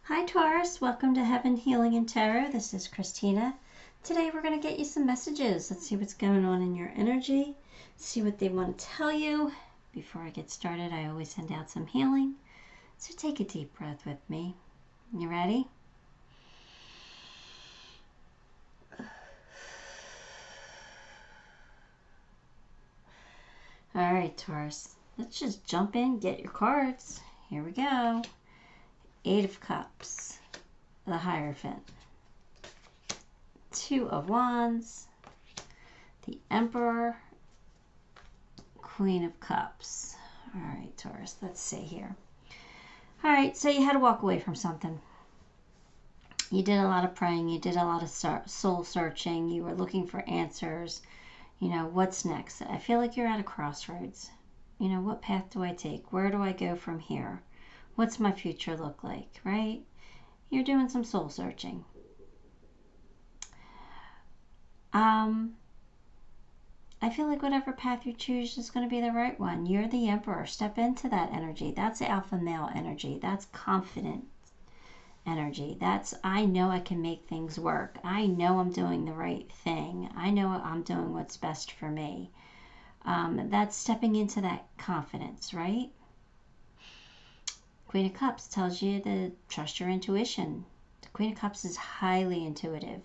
Hi Taurus, welcome to Heaven Healing and Tarot. This is Christina. Today we're going to get you some messages. Let's see what's going on in your energy, see what they want to tell you. Before I get started, I always send out some healing. So take a deep breath with me. You ready? All right, Taurus, let's just jump in, get your cards. Here we go. 8 of Cups, the Hierophant, 2 of Wands, the Emperor, Queen of Cups. All right, Taurus, let's see here. All right, so you had to walk away from something. You did a lot of praying. You did a lot of soul searching. You were looking for answers. You know, what's next? I feel like you're at a crossroads. You know, what path do I take? Where do I go from here? What's my future look like, right? You're doing some soul searching. I feel like whatever path you choose is going to be the right one. You're the Emperor. Step into that energy. That's alpha male energy. That's confident energy. That's, I know I can make things work. I know I'm doing the right thing. I know I'm doing what's best for me. That's stepping into that confidence, right? Queen of Cups tells you to trust your intuition. The Queen of Cups is highly intuitive,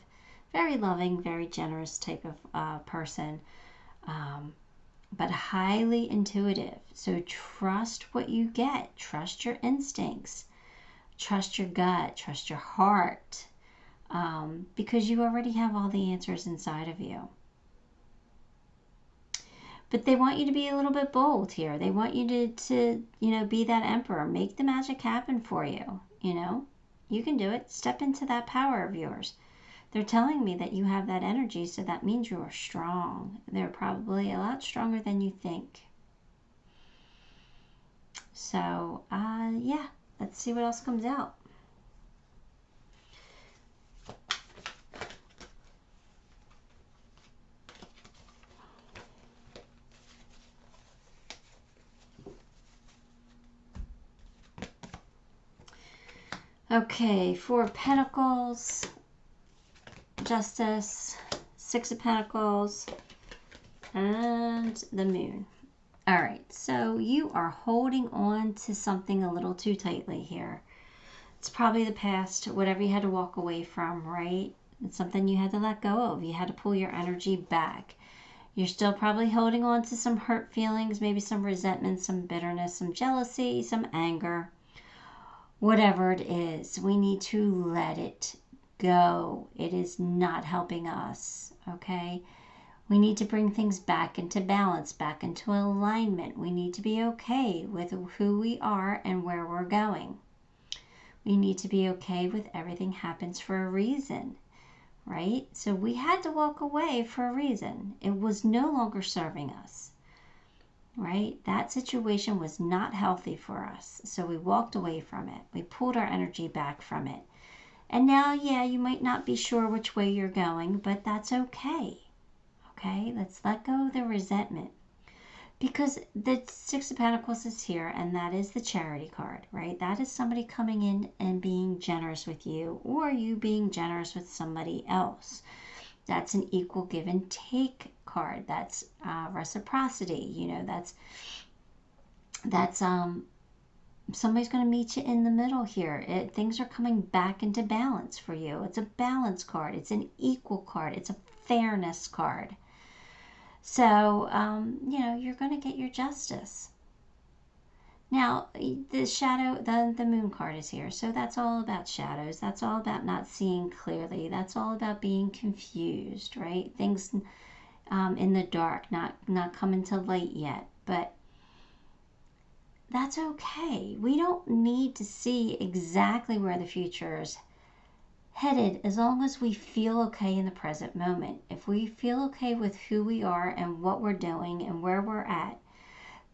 very loving, very generous type of person, but highly intuitive. So trust what you get. Trust your instincts. Trust your gut. Trust your heart, because you already have all the answers inside of you. But they want you to be a little bit bold here. They want you to you know, be that emperor. Make the magic happen for you. You know, you can do it. Step into that power of yours. They're telling me that you have that energy, so that means you are strong. They're probably a lot stronger than you think. So, yeah, let's see what else comes out. Okay, 4 of Pentacles, Justice, 6 of Pentacles, and the Moon. All right, so you are holding on to something a little too tightly here. It's probably the past, whatever you had to walk away from, right? It's something you had to let go of. You had to pull your energy back. You're still probably holding on to some hurt feelings, maybe some resentment, some bitterness, some jealousy, some anger. Whatever it is, we need to let it go. It is not helping us, okay? We need to bring things back into balance, back into alignment. We need to be okay with who we are and where we're going. We need to be okay with everything happens for a reason, right? So we had to walk away for a reason. It was no longer serving us. Right? That situation was not healthy for us. So we walked away from it. We pulled our energy back from it. And now, yeah, you might not be sure which way you're going, but that's okay. Okay? Let's let go of the resentment. Because the 6 of Pentacles is here, and that is the Charity card, right? That is somebody coming in and being generous with you, or you being generous with somebody else. That's an equal give and take card. That's reciprocity. You know, that's somebody's going to meet you in the middle here. Things are coming back into balance for you. It's a balance card. It's an equal card. It's a fairness card. So, you know, you're going to get your justice. Now, the shadow, the Moon card is here. So that's all about shadows. That's all about not seeing clearly. That's all about being confused, right? Things in the dark, not coming to light yet. But that's okay. We don't need to see exactly where the future is headed as long as we feel okay in the present moment. If we feel okay with who we are and what we're doing and where we're at,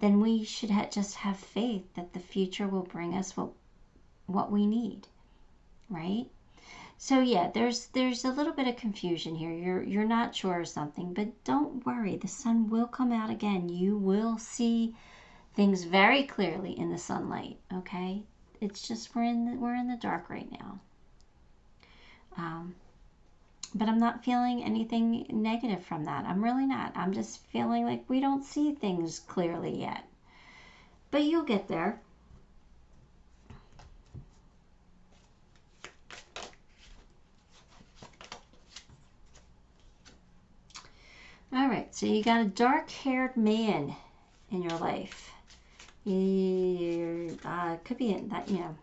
then we should just have faith that the future will bring us what we need, right? So yeah, there's a little bit of confusion here. You're not sure of something, but don't worry. The sun will come out again. You will see things very clearly in the sunlight, okay? It's just we're in the dark right now. But I'm not feeling anything negative from that. I'm really not. I'm just feeling like we don't see things clearly yet. But you'll get there. All right, so you got a dark-haired man in your life. Could be that, you know.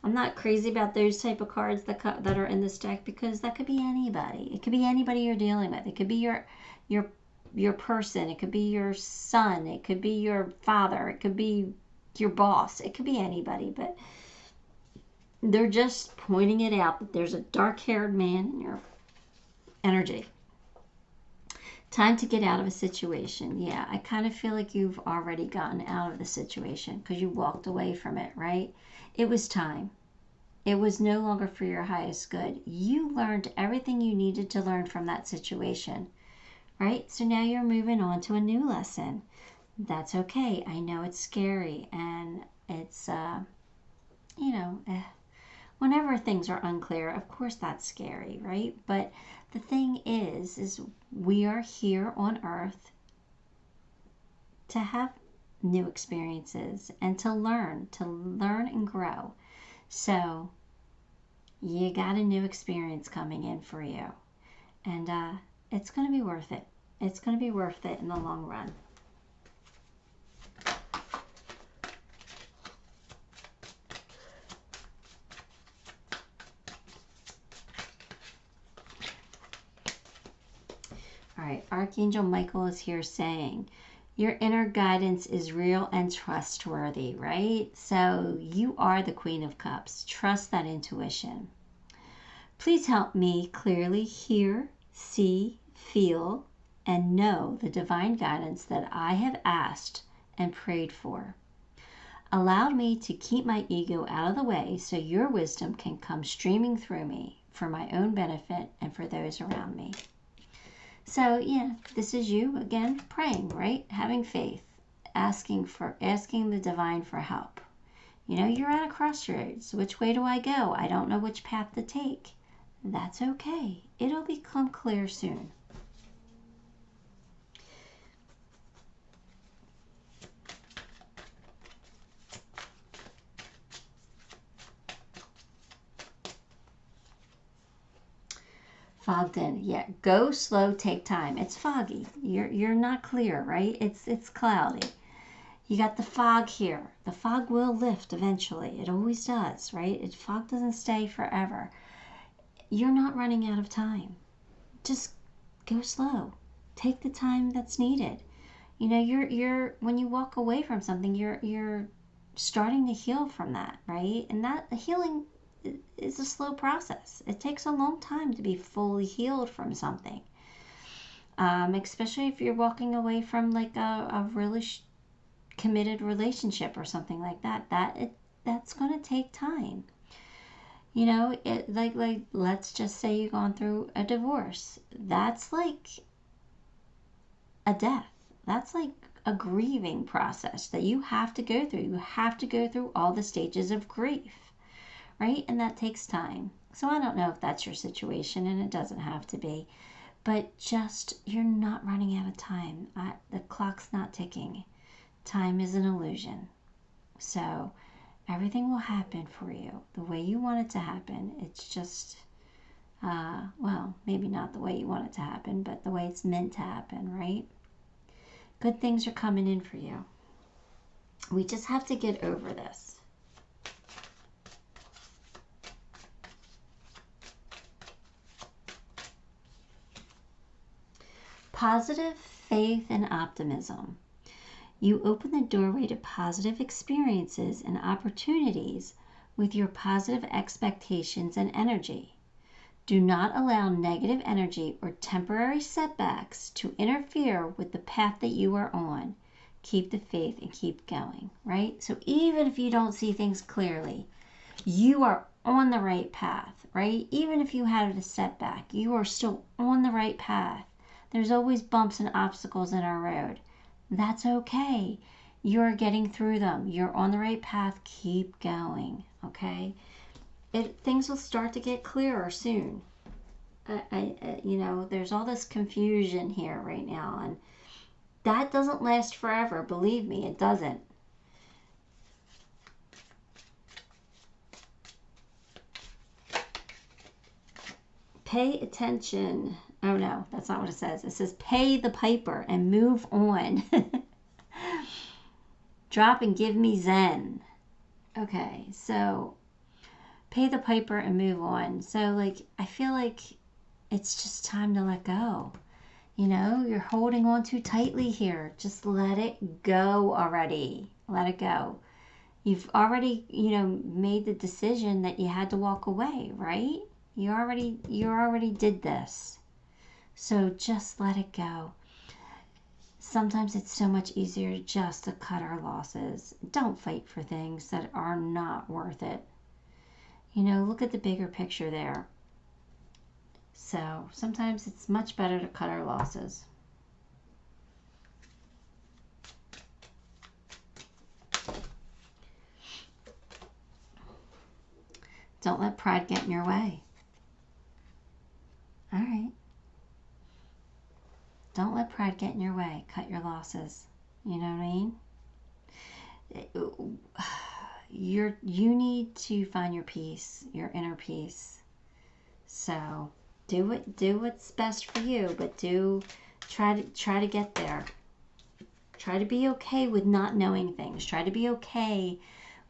I'm not crazy about those type of cards that are in this deck, because that could be anybody. It could be anybody you're dealing with. It could be your person. It could be your son. It could be your father. It could be your boss. It could be anybody, but they're just pointing it out that there's a dark-haired man in your energy. Time to get out of a situation. Yeah, I kind of feel like you've already gotten out of the situation because you walked away from it, right? It was time. It was no longer for your highest good. You learned everything you needed to learn from that situation, right? So now you're moving on to a new lesson. That's okay. I know it's scary, and it's, you know, whenever things are unclear, of course that's scary, right? But the thing is we are here on Earth to have new experiences and to learn and grow. So you got a new experience coming in for you, and it's going to be worth it. It's going to be worth it in the long run. All right, Archangel Michael is here saying, your inner guidance is real and trustworthy, right? So you are the Queen of Cups. Trust that intuition. Please help me clearly hear, see, feel, and know the divine guidance that I have asked and prayed for. Allow me to keep my ego out of the way so your wisdom can come streaming through me for my own benefit and for those around me. So, yeah, this is you, again, praying, right? Having faith, asking the divine for help. You know, you're at a crossroads. Which way do I go? I don't know which path to take. That's okay. It'll become clear soon. Fogged in. Yeah, go slow, take time. It's foggy. You're not clear, right? It's cloudy. You got the fog here. The fog will lift eventually. It always does, right? Fog doesn't stay forever. You're not running out of time. Just go slow. Take the time that's needed. You know, you're when you walk away from something, you're starting to heal from that, right? And that healing is a slow process. It takes a long time to be fully healed from something. Especially if you're walking away from like a really committed relationship or something like that. That's going to take time. You know, like let's just say you've gone through a divorce. That's like a death. That's like a grieving process that you have to go through. You have to go through all the stages of grief, right? And that takes time. So I don't know if that's your situation, and it doesn't have to be. But just, you're not running out of time. The clock's not ticking. Time is an illusion. So everything will happen for you the way you want it to happen. It's just, well, maybe not the way you want it to happen, but the way it's meant to happen, right? Good things are coming in for you. We just have to get over this. Positive faith and optimism. You open the doorway to positive experiences and opportunities with your positive expectations and energy. Do not allow negative energy or temporary setbacks to interfere with the path that you are on. Keep the faith and keep going, right? So even if you don't see things clearly, you are on the right path, right? Even if you had a setback, you are still on the right path. There's always bumps and obstacles in our road. That's okay. You're getting through them. You're on the right path. Keep going, okay? Things will start to get clearer soon. You know, there's all this confusion here right now, and that doesn't last forever. Believe me, it doesn't. Pay attention. Oh no, that's not what it says. It says pay the piper and move on. Drop and give me Zen. Okay, so pay the piper and move on. So like, I feel like it's just time to let go. You know, you're holding on too tightly here. Just let it go already. Let it go. You've already, you know, made the decision that you had to walk away, right? You already did this. So just let it go. Sometimes it's so much easier just to cut our losses. Don't fight for things that are not worth it. You know, look at the bigger picture there. So sometimes it's much better to cut our losses. Don't let pride get in your way. All right. Don't let pride get in your way. Cut your losses. You know what I mean? You need to find your peace, your inner peace. So do what's best for you, but try to get there. Try to be okay with not knowing things. Try to be okay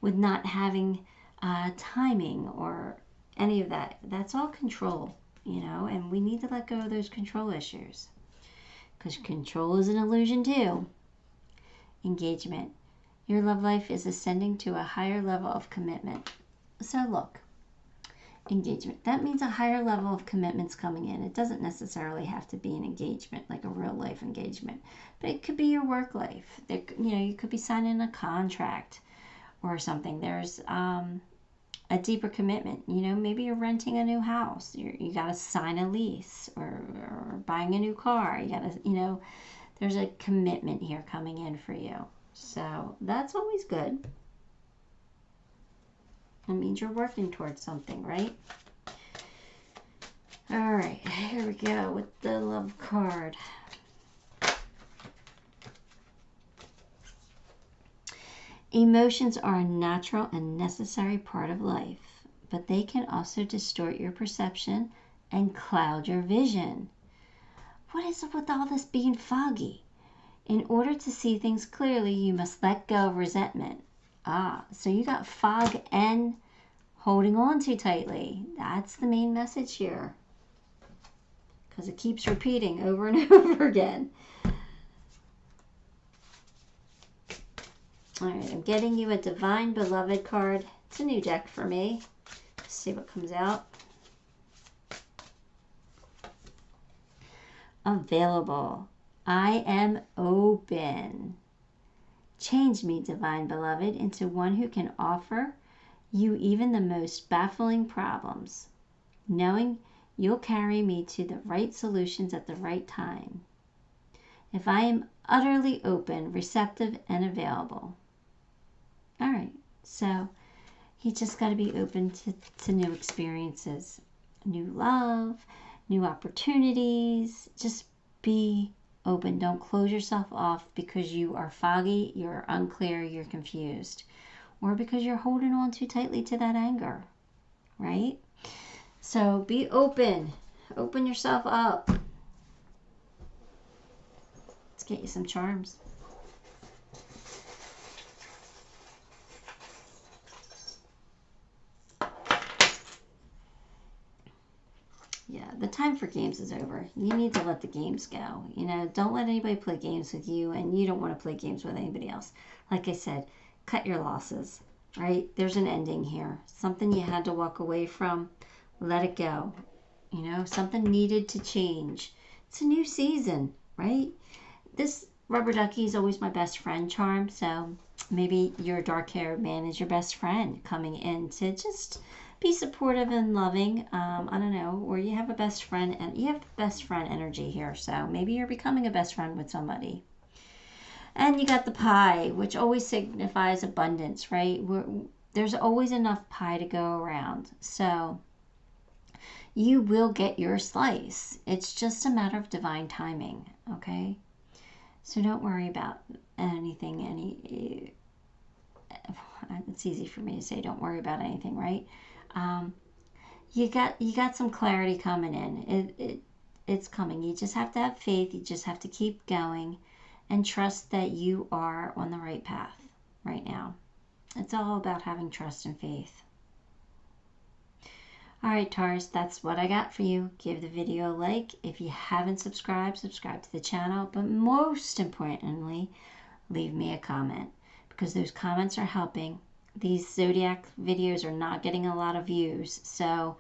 with not having timing or any of that. That's all control, you know, and we need to let go of those control issues, because control is an illusion too. Engagement. Your love life is ascending to a higher level of commitment. So look, engagement. That means a higher level of commitments coming in. It doesn't necessarily have to be an engagement, like a real life engagement, but it could be your work life. You know, you could be signing a contract or something. There's a deeper commitment. You know, maybe you're renting a new house. You got to sign a lease, or buying a new car. You got to, you know, there's a commitment here coming in for you. So that's always good. That means you're working towards something, right? All right, here we go with the love card. Emotions are a natural and necessary part of life, but they can also distort your perception and cloud your vision. What is up with all this being foggy? In order to see things clearly, you must let go of resentment. So you got fog and holding on too tightly. That's the main message here, because it keeps repeating over and over again. All right, I'm getting you a Divine Beloved card. It's a new deck for me. Let's see what comes out. Available. I am open. Change me, Divine Beloved, into one who can offer you even the most baffling problems, knowing you'll carry me to the right solutions at the right time. If I am utterly open, receptive, and available. All right, so you just got to be open to new experiences, new love, new opportunities. Just be open. Don't close yourself off because you are foggy, you're unclear, you're confused, or because you're holding on too tightly to that anger, right? So be open. Open yourself up. Let's get you some charms. Yeah, the time for games is over. You need to let the games go. You know, don't let anybody play games with you, and you don't want to play games with anybody else. Like I said, cut your losses, right? There's an ending here. Something you had to walk away from, let it go. You know, something needed to change. It's a new season, right? This rubber ducky is always my best friend charm, so maybe your dark-haired man is your best friend coming in to just be supportive and loving. I don't know, or you have a best friend, and you have best friend energy here, so maybe you're becoming a best friend with somebody. And you got the pie, which always signifies abundance, right? There's always enough pie to go around. So you will get your slice. It's just a matter of divine timing, okay? So don't worry about anything. It's easy for me to say don't worry about anything, right? You got some clarity coming in. It's coming. You just have to have faith. You just have to keep going and trust that you are on the right path right now. It's all about having trust and faith. All right, Taurus, that's what I got for you. Give the video a like. If you haven't subscribed, subscribe to the channel. But most importantly, leave me a comment, because those comments are helping. These zodiac videos are not getting a lot of views. So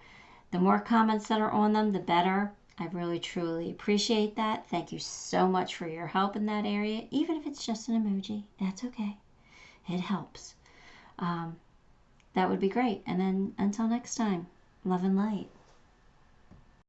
the more comments that are on them, the better. I really, truly appreciate that. Thank you so much for your help in that area. Even if it's just an emoji, that's okay. It helps. That would be great. And then until next time, love and light.